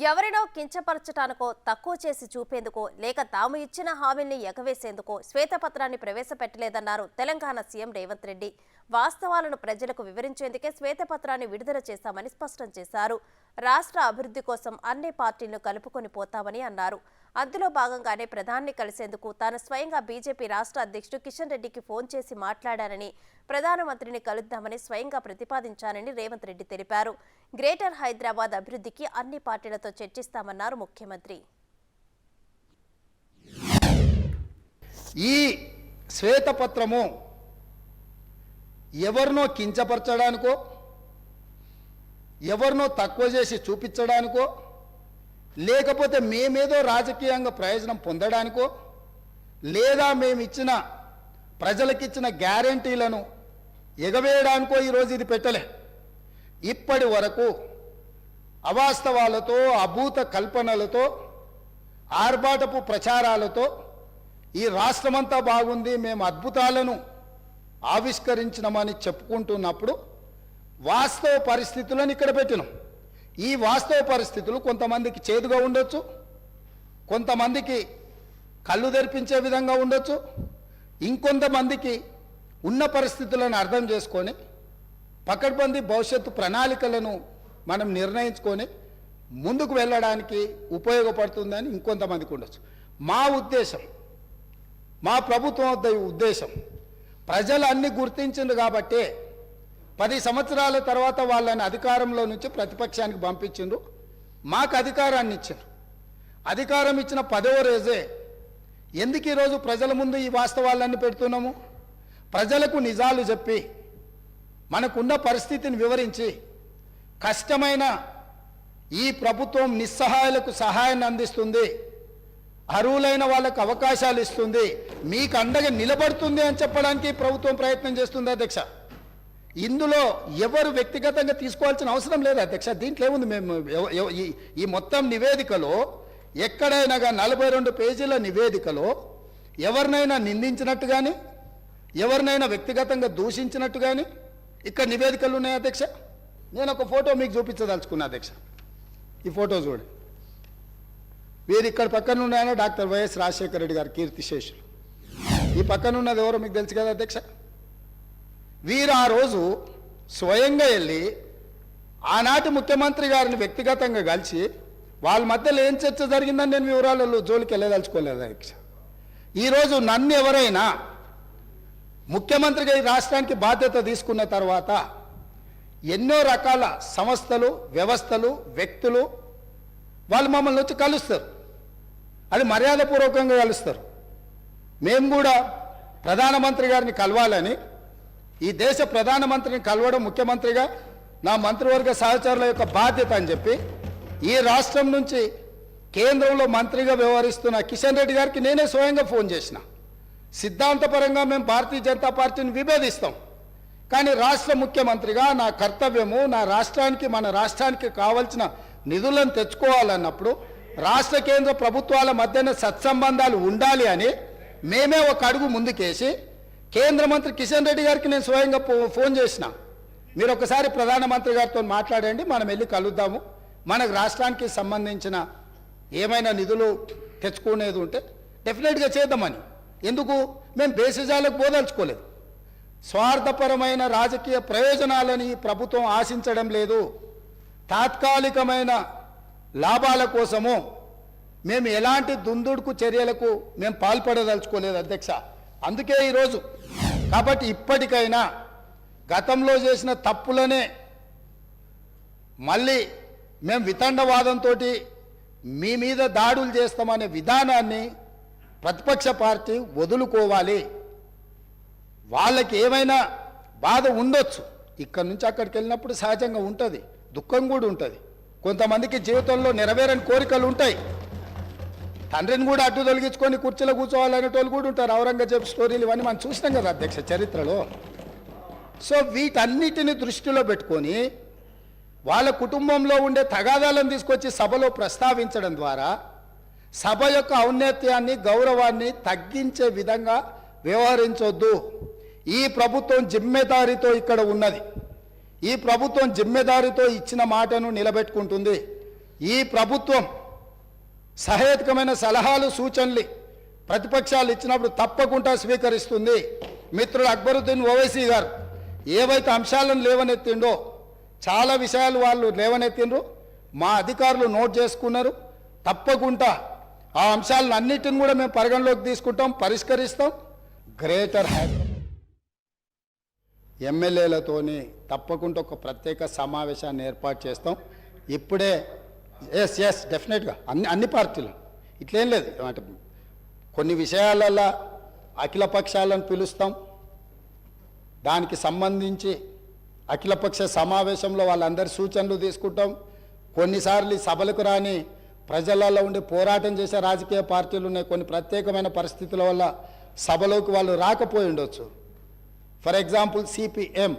ఎవరినో కించపరచటానికో తక్కువ చేసి చూపేందుకో లేక తాము ఇచ్చిన హామీల్ని ఎగవేసేందుకో శ్వేతపత్రాన్ని ప్రవేశపెట్టలేదన్నారు తెలంగాణ సీఎం రేవంత్ రెడ్డి. వాస్తవాలను ప్రజలకు వివరించేందుకే శ్వేతపత్రాన్ని విడుదల చేశామని స్పష్టం చేశారు. రాష్ట్ర అభివృద్ధి కోసం అన్ని పార్టీలను కలుపుకొని పోతామని అన్నారు. అందులో భాగంగానే ప్రధాని కలిసేందుకు తాను స్వయంగా బీజేపీ రాష్ట్ర అధ్యక్షుడు కిషన్ రెడ్డికి ఫోన్ చేసి మాట్లాడానని, ప్రధానమంత్రిని కలుద్దామని స్వయంగా ప్రతిపాదించానని రేవంత్ రెడ్డి తెలిపారు. గ్రేటర్ హైదరాబాద్ అభివృద్ధికి అన్ని పార్టీలతో చర్చిస్తామన్నారు ముఖ్యమంత్రి. ఈ శ్వేతపత్రము ఎవరినో కించపరచడానికో ఎవరినో తక్కువ చేసి చూపించడానికో లేకపోతే మేమేదో రాజకీయంగా ప్రయోజనం పొందడానికో లేదా మేమిచ్చిన ప్రజలకిచ్చిన గ్యారంటీలను ఎగవేయడానికో ఈరోజు ఇది పెట్టలే. ఇప్పటి వరకు అవాస్తవాలతో అభూత కల్పనలతో ఆర్భాటపు ప్రచారాలతో ఈ రాష్ట్రమంతా బాగుంది, మేము అద్భుతాలను ఆవిష్కరించినామని చెప్పుకుంటున్నప్పుడు వాస్తవ పరిస్థితులను ఇక్కడ పెట్టినాం. ఈ వాస్తవ పరిస్థితులు కొంతమందికి చేదుగా ఉండొచ్చు, కొంతమందికి కళ్ళు తెరిపించే విధంగా ఉండొచ్చు, ఇంకొంతమందికి ఉన్న పరిస్థితులను అర్థం చేసుకొని పకడ్బందీ భవిష్యత్తు ప్రణాళికలను మనం నిర్ణయించుకొని ముందుకు వెళ్ళడానికి ఉపయోగపడుతుందని ఇంకొంతమందికి ఉండొచ్చు. మా ఉద్దేశం, మా ప్రభుత్వం ఉద్దేశం ప్రజలు అన్ని గుర్తించింది కాబట్టే 10 సంవత్సరాల తర్వాత వాళ్ళని అధికారంలో నుంచి ప్రతిపక్షానికి పంపించిండ్రు, మాకు అధికారాన్ని ఇచ్చిండ్రు. అధికారం ఇచ్చిన 10వ రోజే ఎందుకు ఈరోజు ప్రజల ముందు ఈ వాస్తవాలన్నీ పెడుతున్నాము? ప్రజలకు నిజాలు చెప్పి మనకున్న పరిస్థితిని వివరించి కష్టమైన ఈ ప్రభుత్వం నిస్సహాయులకు సహాయాన్ని అందిస్తుంది, అర్హులైన వాళ్ళకు అవకాశాలు ఇస్తుంది, మీకు అండగా నిలబడుతుంది అని చెప్పడానికి ప్రభుత్వం ప్రయత్నం చేస్తుంది అధ్యక్ష. ఇందులో ఎవరు వ్యక్తిగతంగా తీసుకోవాల్సిన అవసరం లేదు అధ్యక్ష. దీంట్లో ఏముంది? మేము ఈ మొత్తం నివేదికలో ఎక్కడైనా 42 పేజీల నివేదికలో ఎవరినైనా నిందించినట్టు కానీ ఎవరినైనా వ్యక్తిగతంగా దూషించినట్టు కానీ ఇక్కడ నివేదికలు ఉన్నాయి అధ్యక్ష. నేను ఒక ఫోటో మీకు చూపించదలుచుకున్నా అధ్యక్ష. ఈ ఫోటో చూడండి. వీరు ఇక్కడ పక్కన ఉన్నాయన డాక్టర్ వైఎస్ రాజశేఖర రెడ్డి గారు కీర్తిశేషులు. ఈ పక్కన ఉన్నది ఎవరో మీకు తెలుసు కదా అధ్యక్ష. వీరు ఆ రోజు స్వయంగా వెళ్ళి ఆనాటి ముఖ్యమంత్రి గారిని వ్యక్తిగతంగా కలిసి వాళ్ళ మధ్యలో ఏం చర్చ జరిగిందని నేను వివరాలలో జోలికి వెళ్ళదలుచుకోలేదు అధ్యక్ష. ఈరోజు నన్ను ఎవరైనా ముఖ్యమంత్రిగా ఈ రాష్ట్రానికి బాధ్యత తీసుకున్న తర్వాత ఎన్నో రకాల సంస్థలు, వ్యవస్థలు, వ్యక్తులు వాళ్ళు మమ్మల్ని వచ్చి కలుస్తారు. అది మర్యాదపూర్వకంగా కలుస్తారు. మేము కూడా ప్రధానమంత్రి గారిని కలవాలని, ఈ దేశ ప్రధానమంత్రిని కలవడం ముఖ్యమంత్రిగా నా మంత్రివర్గ సహచరుల యొక్క బాధ్యత అని చెప్పి ఈ రాష్ట్రం నుంచి కేంద్రంలో మంత్రిగా వ్యవహరిస్తున్న కిషన్ రెడ్డి గారికి నేనే స్వయంగా ఫోన్ చేసిన. సిద్ధాంతపరంగా మేము భారతీయ జనతా పార్టీని విభేదిస్తాం, కానీ రాష్ట్ర ముఖ్యమంత్రిగా నా కర్తవ్యము నా రాష్ట్రానికి, మన రాష్ట్రానికి కావాల్సిన నిధులను తెచ్చుకోవాలన్నప్పుడు రాష్ట్ర కేంద్ర ప్రభుత్వాల మధ్యన సత్సంబంధాలు ఉండాలి అని మేమే ఒక అడుగు ముందుకేసి కేంద్ర మంత్రి కిషన్ రెడ్డి గారికి నేను స్వయంగా ఫోన్ చేసిన. మీరు ఒకసారి ప్రధానమంత్రి గారితో మాట్లాడండి, మనం వెళ్ళి కలుద్దాము, మనకు రాష్ట్రానికి సంబంధించిన ఏమైనా నిధులు తెచ్చుకునేది ఉంటే డెఫినెట్గా చేద్దామని. ఎందుకు? మేము బేసిజాలకు పోదలుచుకోలేదు. స్వార్థపరమైన రాజకీయ ప్రయోజనాలని ప్రభుత్వం ఆశించడం లేదు. తాత్కాలికమైన లాభాల కోసము మేము ఎలాంటి దుందుడుకు చర్యలకు మేము పాల్పడదలుచుకోలేదు అధ్యక్ష. అందుకే ఈరోజు కాబట్టి ఇప్పటికైనా గతంలో చేసిన తప్పులనే మళ్ళీ మేము వితండవాదంతో మీ మీద దాడులు చేస్తామనే విధానాన్ని ప్రతిపక్ష పార్టీ వదులుకోవాలి. వాళ్ళకి ఏమైనా బాధ ఉండొచ్చు, ఇక్కడి నుంచి అక్కడికి వెళ్ళినప్పుడు సహజంగా ఉంటుంది, దుఃఖం కూడా ఉంటుంది. కొంతమందికి జీవితంలో నెరవేరని కోరికలు ఉంటాయి. తండ్రిని కూడా అడ్డు తొలగించుకొని కుర్చీలో కూర్చోవాలనేటోళ్ళు కూడా ఉంటారు. ఔరంగజేబు స్టోరీలు ఇవన్నీ మనం చూసినాం కదా అధ్యక్ష చరిత్రలో. సో వీటన్నిటిని దృష్టిలో పెట్టుకొని వాళ్ళ కుటుంబంలో ఉండే తగాదాలను తీసుకొచ్చి సభలో ప్రస్తావించడం ద్వారా సభ యొక్క ఔన్నత్యాన్ని, గౌరవాన్ని తగ్గించే విధంగా వ్యవహరించొద్దు. ఈ ప్రభుత్వం జిమ్మెదారితో ఇక్కడ ఉన్నది. ఈ ప్రభుత్వం జిమ్మెదారితో ఇచ్చిన మాటను నిలబెట్టుకుంటుంది. ఈ ప్రభుత్వం సహేతుకమైన సలహాలు సూచనలు ప్రతిపక్షాలు ఇచ్చినప్పుడు తప్పకుండా స్వీకరిస్తుంది. మిత్రుడు అక్బరుద్దీన్ ఓవైసీ గారు ఏవైతే అంశాలను లేవనెత్తిండో చాలా విషయాలు వాళ్ళు లేవనెత్తిండ్రు, మా అధికారులు నోట్ చేసుకున్నారు. తప్పకుండా ఆ అంశాలను అన్నిటిని కూడా మేము పరిగణలోకి తీసుకుంటాం, పరిష్కరిస్తాం. గ్రేటర్ హైదరాబాద్ ఎమ్మెల్యేలతోని తప్పకుండా ఒక ప్రత్యేక సమావేశాన్ని ఏర్పాటు చేస్తాం. ఇప్పుడే ఎస్ డెఫినెట్గా అన్ని పార్టీలు ఇట్లేం లేదు, అంటే కొన్ని విషయాలలో అఖిలపక్షాలను పిలుస్తాం. దానికి సంబంధించి అఖిలపక్ష సమావేశంలో వాళ్ళందరి సూచనలు తీసుకుంటాం. కొన్నిసార్లు సభలకు రాని ప్రజలలో ఉండి పోరాటం చేసే రాజకీయ పార్టీలు ఉన్నాయి. కొన్ని ప్రత్యేకమైన పరిస్థితుల వల్ల సభలోకి వాళ్ళు రాకపోయి ఉండొచ్చు. ఫర్ ఎగ్జాంపుల్ సిపిఎం,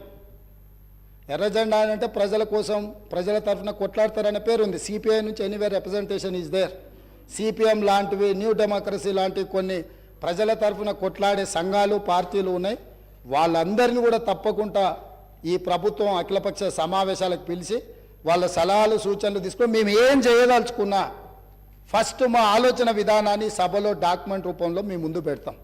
ఎర్రజెండా అంటే ప్రజల కోసం ప్రజల తరఫున కొట్లాడతారనే పేరు ఉంది. సిపిఐ నుంచి anywhere representation is there. CPM లాంటివి, న్యూ డెమోక్రసీ లాంటివి కొన్ని ప్రజల తరఫున కొట్లాడే సంఘాలు పార్టీలు ఉన్నాయి. వాళ్ళందరినీ కూడా తప్పకుండా ఈ ప్రభుత్వం అఖిలపక్ష సమావేశాలకు పిలిచి వాళ్ళ సలహాలు సూచనలు తీసుకొని మేము ఏం చేయదలుచుకున్నా ఫస్ట్ మా ఆలోచన విధానాన్ని సభలో డాక్యుమెంట్ రూపంలో మేము ముందు పెడతాం.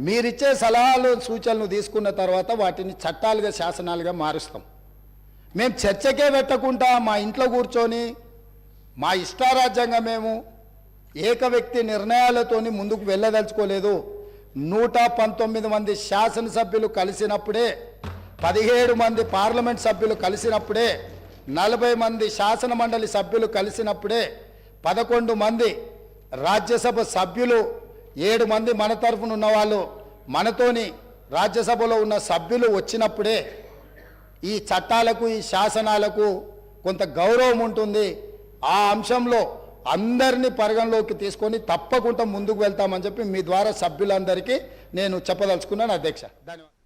మీరిచ్చే సలహాలు సూచనలు తీసుకున్న తర్వాత వాటిని చట్టాలుగా శాసనాలుగా మారుస్తాం. మేము చర్చకే పెట్టకుండా మా ఇంట్లో కూర్చొని మా ఇష్టారాజ్యంగా మేము ఏక వ్యక్తి నిర్ణయాలతోని ముందుకు వెళ్ళదలుచుకోలేదు. 119 మంది శాసనసభ్యులు కలిసినప్పుడే, 17 మంది పార్లమెంట్ సభ్యులు కలిసినప్పుడే, 40 మంది శాసన మండలి సభ్యులు కలిసినప్పుడే, 11 మంది రాజ్యసభ సభ్యులు, 7 మంది మన తరఫున ఉన్నవాళ్ళు, మనతోని రాజ్యసభలో ఉన్న సభ్యులు వచ్చినప్పుడే ఈ చట్టాలకు ఈ శాసనాలకు కొంత గౌరవం ఉంటుంది. ఆ అంశంలో అందరినీ పరిగణలోకి తీసుకొని తప్పకుండా ముందుకు వెళ్తామని చెప్పి మీ ద్వారా సభ్యులందరికీ నేను చెప్పదలుచుకున్నాను అధ్యక్ష. ధన్యవాదాలు.